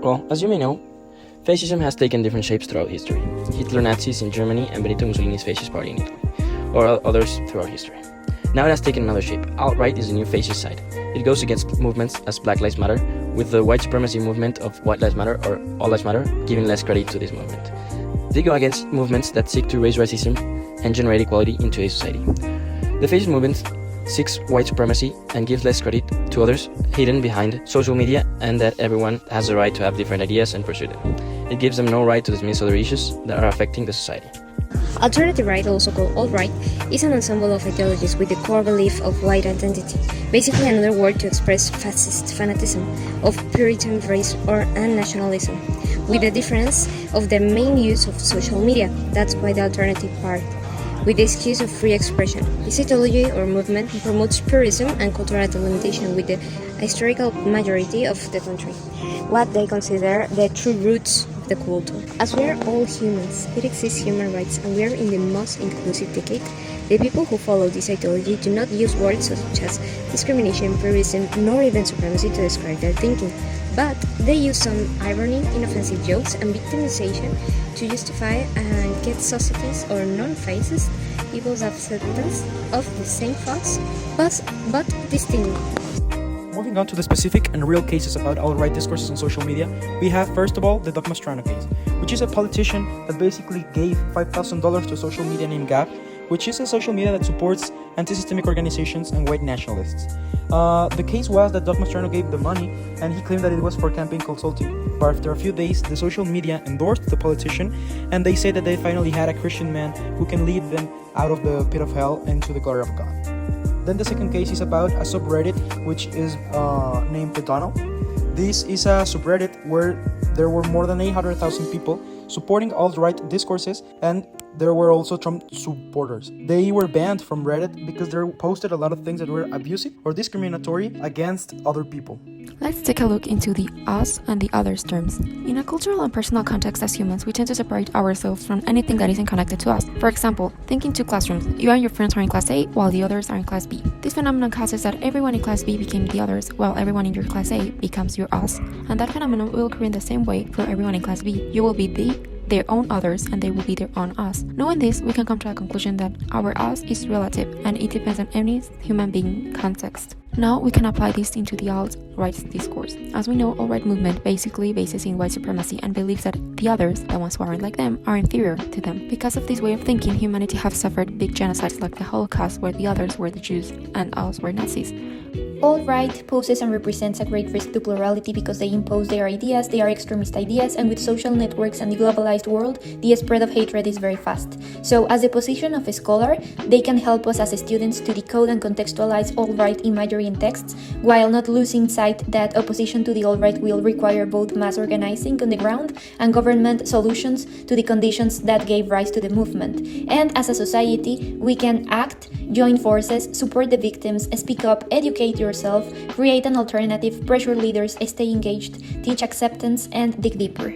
Well, as you may know, fascism has taken different shapes throughout history. Hitler Nazis in Germany and Benito Mussolini's fascist party in Italy, or others throughout history. Now it has taken another shape. Alt-right is a new fascist side. It goes against movements as Black Lives Matter, with the white supremacy movement of White Lives Matter or All Lives Matter giving less credit to this movement. They go against movements that seek to erase racism and generate equality in today's society. The fascist movement seeks white supremacy and gives less credit to others hidden behind social media, and that everyone has the right to have different ideas and pursue them. It gives them no right to dismiss other issues that are affecting the society. Alternative right, also called alt-right, is an ensemble of ideologies with the core belief of white identity, basically another word to express fascist fanatism, of Puritan race and nationalism, with the difference of the main use of social media. That's why the alternative part, with the excuse of free expression. This ideology or movement promotes purism and cultural delimitation with the historical majority of the country, what they consider the true roots of the culture. As we are all humans, it exists human rights, and we are in the most inclusive decade. The people who follow this ideology do not use words such as discrimination, purism, nor even supremacy to describe their thinking, but they use some irony, inoffensive jokes, and victimization to justify and get societies or non-fascist people's acceptance of the same thoughts, but distinct. Moving on to the specific and real cases about alt-right discourses on social media, we have first of all the Doc Mastrano case, which is a politician that basically gave $5,000 to a social media named Gap, which is a social media that supports anti-systemic organizations and white nationalists. The case was that Doc Mastrano gave the money and he claimed that it was for campaign consulting, but after a few days the social media endorsed the politician and they said that they finally had a Christian man who can lead them out of the pit of hell into the glory of God. Then the second case is about a subreddit which is named The Donald. This is a subreddit where there were more than 800,000 people supporting alt-right discourses, and there were also Trump supporters. They were banned from Reddit because they posted a lot of things that were abusive or discriminatory against other people. Let's take a look into the us and the others terms. In a cultural and personal context as humans, we tend to separate ourselves from anything that isn't connected to us. For example, think in two classrooms. You and your friends are in class A while the others are in class B. This phenomenon causes that everyone in class B became the others while everyone in your class A becomes your us. And that phenomenon will occur in the same way for everyone in class B. You will be their own others and they will be their own us. Knowing this, we can come to a conclusion that our us is relative and it depends on any human being context. Now we can apply this into the alt-right discourse. As we know, alt-right movement basically bases in white supremacy and believes that the others, the ones who aren't like them, are inferior to them. Because of this way of thinking, humanity have suffered big genocides like the Holocaust, where the others were the Jews and us were Nazis. Alt-right poses and represents a great risk to plurality because they impose their ideas, they are extremist ideas, and with social networks and the globalized world, the spread of hatred is very fast. So, as a position of a scholar, they can help us as students to decode and contextualize alt-right imagery in texts, while not losing sight that opposition to the alt-right will require both mass organizing on the ground and government solutions to the conditions that gave rise to the movement. And as a society, we can act, join forces, support the victims, speak up, educate yourself, create an alternative, pressure leaders, stay engaged, teach acceptance, and dig deeper.